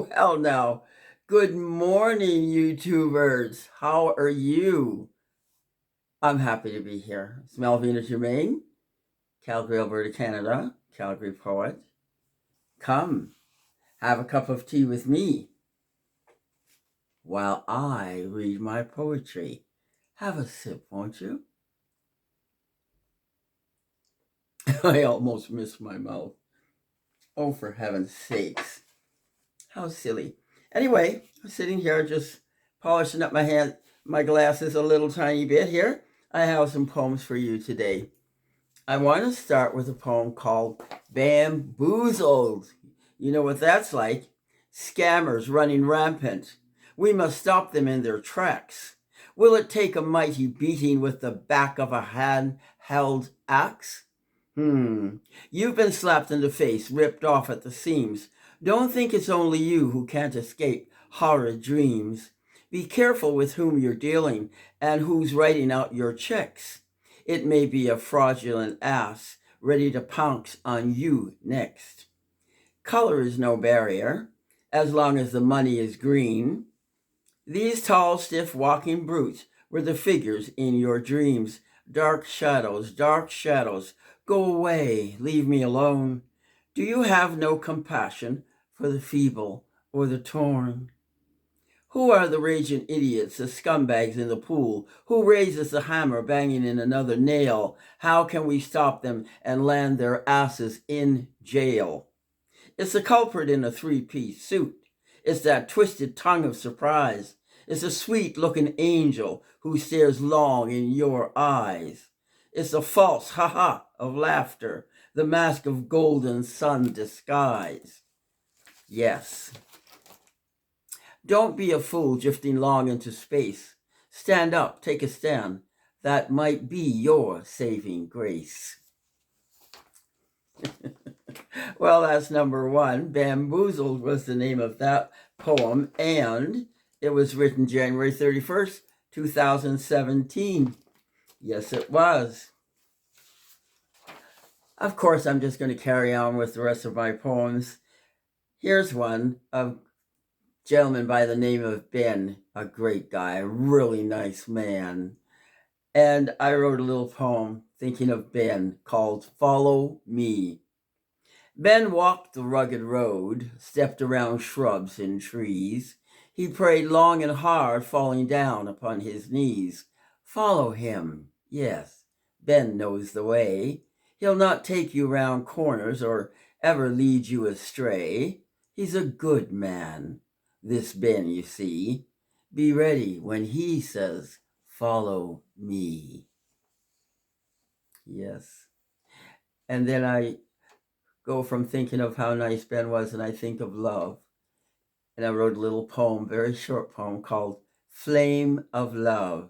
Well, now, good morning, YouTubers. How are you? I'm happy to be here. It's Melvina Germain, Calgary, Alberta, Canada, Calgary poet. Come, have a cup of tea with me while I read my poetry. Have a sip, won't you? I almost missed my mouth. Oh, for heaven's sakes. How silly. Anyway, I'm sitting here just polishing up my glasses a little tiny bit here. I have some poems for you today. I want to start with a poem called Bamboozled. You know what that's like? Scammers running rampant. We must stop them in their tracks. Will it take a mighty beating with the back of a hand-held axe? You've been slapped in the face, ripped off at the seams. Don't think it's only you who can't escape horrid dreams. Be careful with whom you're dealing and who's writing out your checks. It may be a fraudulent ass ready to pounce on you next. Color is no barrier, as long as the money is green. These tall, stiff walking brutes were the figures in your dreams. Dark shadows, go away, leave me alone. Do you have no compassion for the feeble or the torn? Who are the raging idiots, the scumbags in the pool? Who raises the hammer banging in another nail? How can we stop them and land their asses in jail? It's the culprit in a three-piece suit. It's that twisted tongue of surprise. It's a sweet-looking angel who stares long in your eyes. It's the false ha-ha of laughter, the mask of golden sun disguise. Yes. Don't be a fool drifting long into space. Stand up, take a stand. That might be your saving grace. Well, that's number one. Bamboozled was the name of that poem, and it was written January 31st, 2017. Yes, it was. Of course, I'm just going to carry on with the rest of my poems. Here's one of gentleman by the name of Ben, a great guy, a really nice man. And I wrote a little poem thinking of Ben called Follow Me. Ben walked the rugged road, stepped around shrubs and trees. He prayed long and hard, falling down upon his knees. Follow him. Yes, Ben knows the way. He'll not take you round corners or ever lead you astray. He's a good man, this Ben, you see. Be ready when he says, follow me. Yes. And then I go from thinking of how nice Ben was and I think of love. And I wrote a little poem, very short poem called Flame of Love.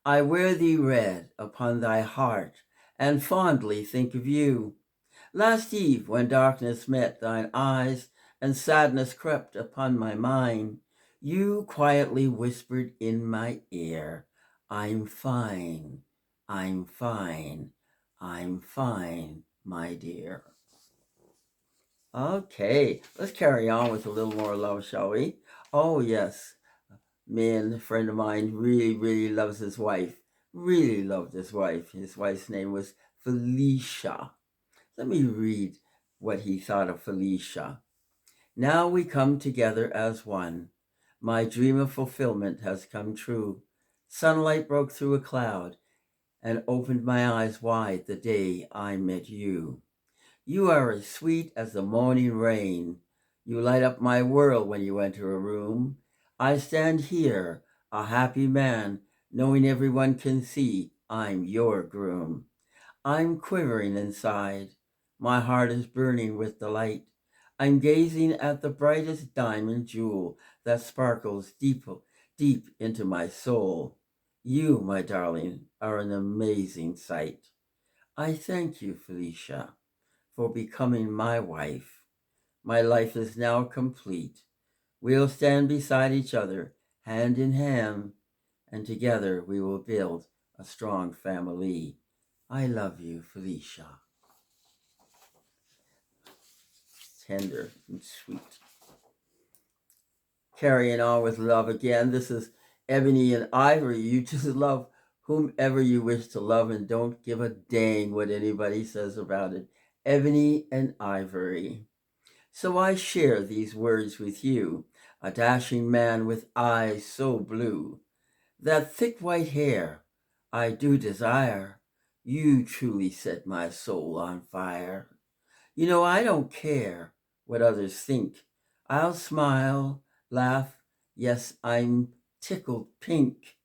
I wear thee red upon thy heart and fondly think of you. Last eve when darkness met thine eyes and sadness crept upon my mind, you quietly whispered in my ear, I'm fine, I'm fine, I'm fine, my dear. Okay, let's carry on with a little more love, shall we? Oh, yes. Man, a friend of mine really loves his wife. Really loved his wife. His wife's name was Felicia. Let me read what he thought of Felicia. Now we come together as one. My dream of fulfillment has come true. Sunlight broke through a cloud and opened my eyes wide the day I met you. You are as sweet as the morning rain. You light up my world when you enter a room. I stand here, a happy man, knowing everyone can see I'm your groom. I'm quivering inside. My heart is burning with delight. I'm gazing at the brightest diamond jewel that sparkles deep into my soul. You, my darling, are an amazing sight. I thank you, Felicia, for becoming my wife. My life is now complete. We'll stand beside each other, hand in hand, and together we will build a strong family. I love you, Felicia. Tender and sweet. carrying on with love again. This is Ebony and Ivory. You just love whomever you wish to love and don't give a dang what anybody says about it. Ebony and Ivory. So I share these words with you, a dashing man with eyes so blue. That thick white hair I do desire. You truly set my soul on fire. You know, I don't care what others think. I'll smile, laugh. Yes, I'm tickled pink.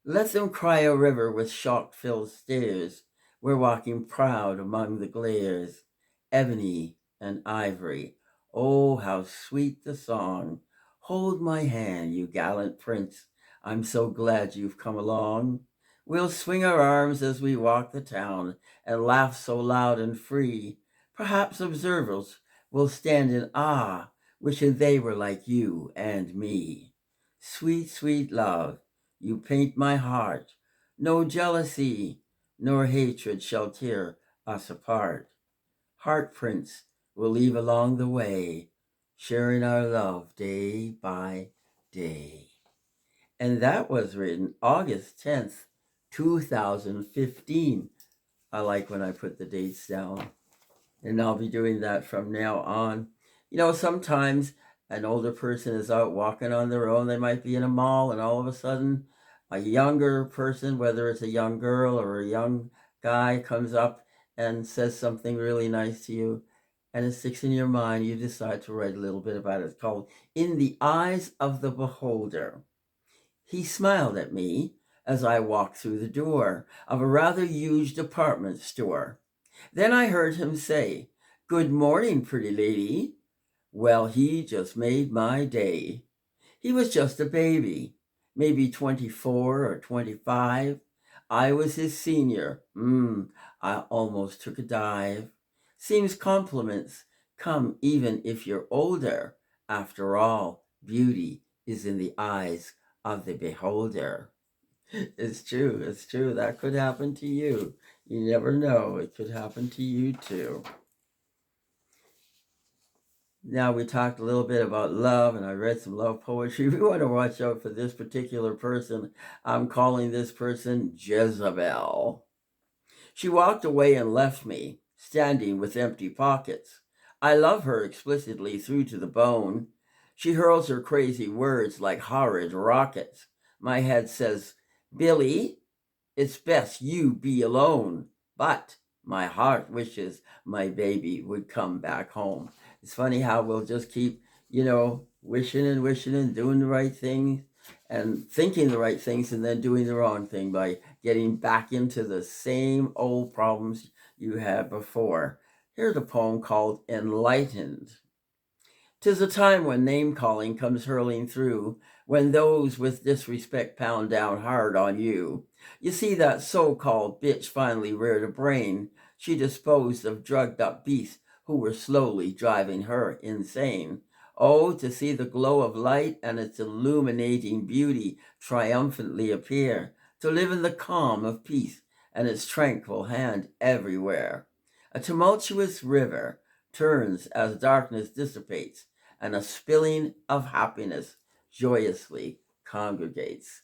Let them cry a river with shock-filled stares. We're walking proud among the glares. Ebony and ivory. Oh, how sweet the song. Hold my hand, you gallant prince. I'm so glad you've come along. We'll swing our arms as we walk the town and laugh so loud and free. Perhaps observers will stand in awe, wishing they were like you and me. Sweet, sweet love, you paint my heart. No jealousy nor hatred shall tear us apart. Heart prints we'll leave along the way, sharing our love day by day. And that was written August 10th, 2015. I like when I put the dates down. And I'll be doing that from now on. You know, sometimes an older person is out walking on their own. They might be in a mall, and all of a sudden, a younger person, whether it's a young girl or a young guy, comes up and says something really nice to you, and it sticks in your mind. You decide to write a little bit about it. It's called In the Eyes of the Beholder. He smiled at me as I walked through the door of a rather huge department store. Then I heard him say, "Good morning, pretty lady." Well, he just made my day. He was just a baby, maybe 24 or 25. I was his senior. I almost took a dive. Seems compliments come even if you're older. After all, beauty is in the eyes of the beholder. It's true. It's true. That could happen to you. You never know. It could happen to you too. Now we talked a little bit about love and I read some love poetry. We want to watch out for this particular person. I'm calling this person Jezebel. She walked away and left me, standing with empty pockets. I love her explicitly through to the bone. She hurls her crazy words like horrid rockets. My head says, "Billy, it's best you be alone." But my heart wishes my baby would come back home. It's funny how we'll just keep, wishing and wishing and doing the right thing and thinking the right things and then doing the wrong thing by getting back into the same old problems you had before. Here's a poem called Enlightened. 'Tis a time when name-calling comes hurling through, when those with disrespect pound down hard on you. You see that so-called bitch finally reared a brain. She disposed of drugged-up beasts who were slowly driving her insane. Oh, to see the glow of light and its illuminating beauty triumphantly appear, to live in the calm of peace and its tranquil hand everywhere. A tumultuous river turns as darkness dissipates, and a spilling of happiness joyously congregates.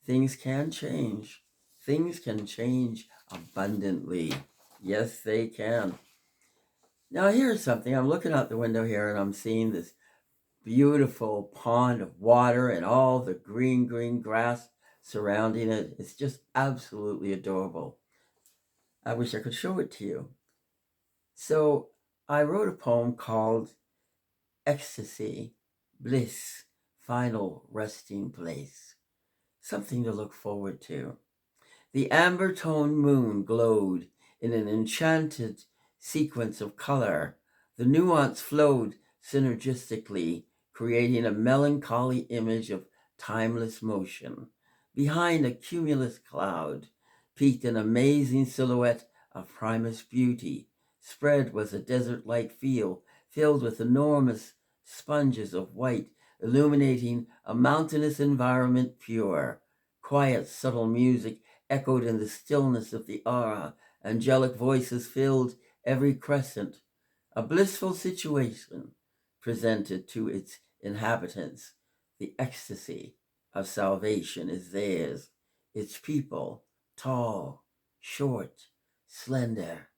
Things can change. Things can change abundantly. Yes, they can. Now, here's something. I'm looking out the window here and I'm seeing this beautiful pond of water and all the green, green grass surrounding it. It's just absolutely adorable. I wish I could show it to you. So, I wrote a poem called Ecstasy, Bliss, Final Resting Place. Something to look forward to. The amber-toned moon glowed in an enchanted sequence of color. The nuance flowed synergistically, creating a melancholy image of timeless motion. Behind a cumulus cloud peeked an amazing silhouette of primest beauty. Spread was a desert-like field filled with enormous sponges of white, illuminating a mountainous environment pure. Quiet, subtle music echoed in the stillness of the aura. Angelic voices filled every crescent. A blissful situation presented to its inhabitants. The ecstasy of salvation is theirs. Its people, tall, short, slender,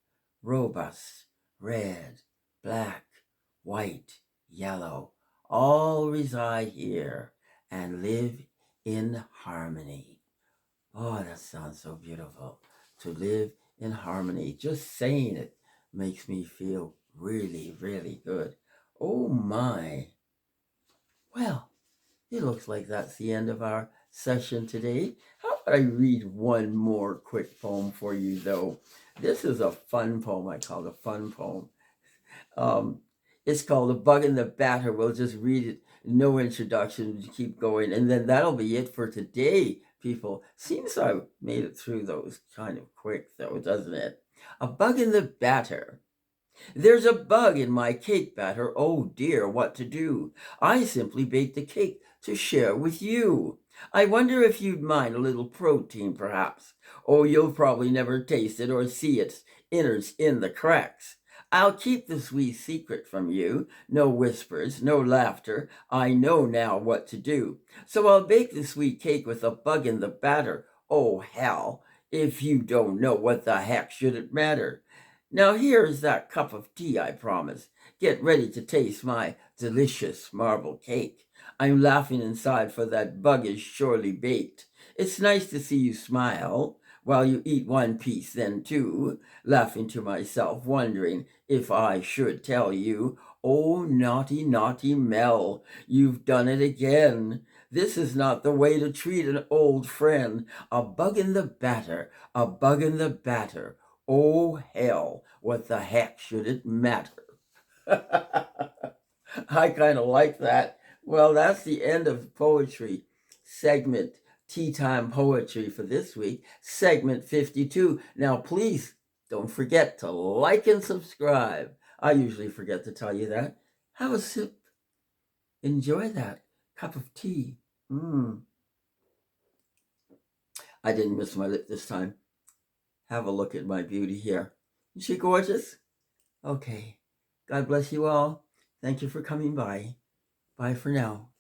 robust, red, black, white, yellow, all reside here and live in harmony. Oh, that sounds so beautiful. To live in harmony. Just saying it makes me feel really, really good. Oh my. Well, it looks like that's the end of our session today. How about I read one more quick poem for you, though? This is a fun poem. I call it a fun poem. Um, it's called "The Bug in the Batter." We'll just read it, no introduction, keep going, and then that'll be it for today, people. Seems I made it through those kind of quick, though, doesn't it? A bug in the batter. There's a bug in my cake batter. Oh dear, what to do? I simply baked the cake to share with you. I wonder if you'd mind a little protein, perhaps. Oh, you'll probably never taste it or see its innards in the cracks. I'll keep the sweet secret from you. No whispers, no laughter. I know now what to do. So I'll bake the sweet cake with a bug in the batter. Oh, hell. If you don't know, what the heck should it matter? Now here's that cup of tea I promised. Get ready to taste my delicious marble cake. I'm laughing inside, for that bug is surely baked. It's nice to see you smile while you eat one piece, then two, laughing to myself, wondering if I should tell you. Oh, naughty, naughty Mel, you've done it again. This is not the way to treat an old friend. A bug in the batter, a bug in the batter. Oh, hell, what the heck should it matter? I kind of like that. Well, that's the end of poetry segment, Tea Time Poetry for this week, segment 52. Now, please don't forget to like and subscribe. I usually forget to tell you that. Have a sip. Enjoy that cup of tea. I didn't miss my lip this time. Have a look at my beauty here. Is she gorgeous? Okay. God bless you all. Thank you for coming by. Bye for now.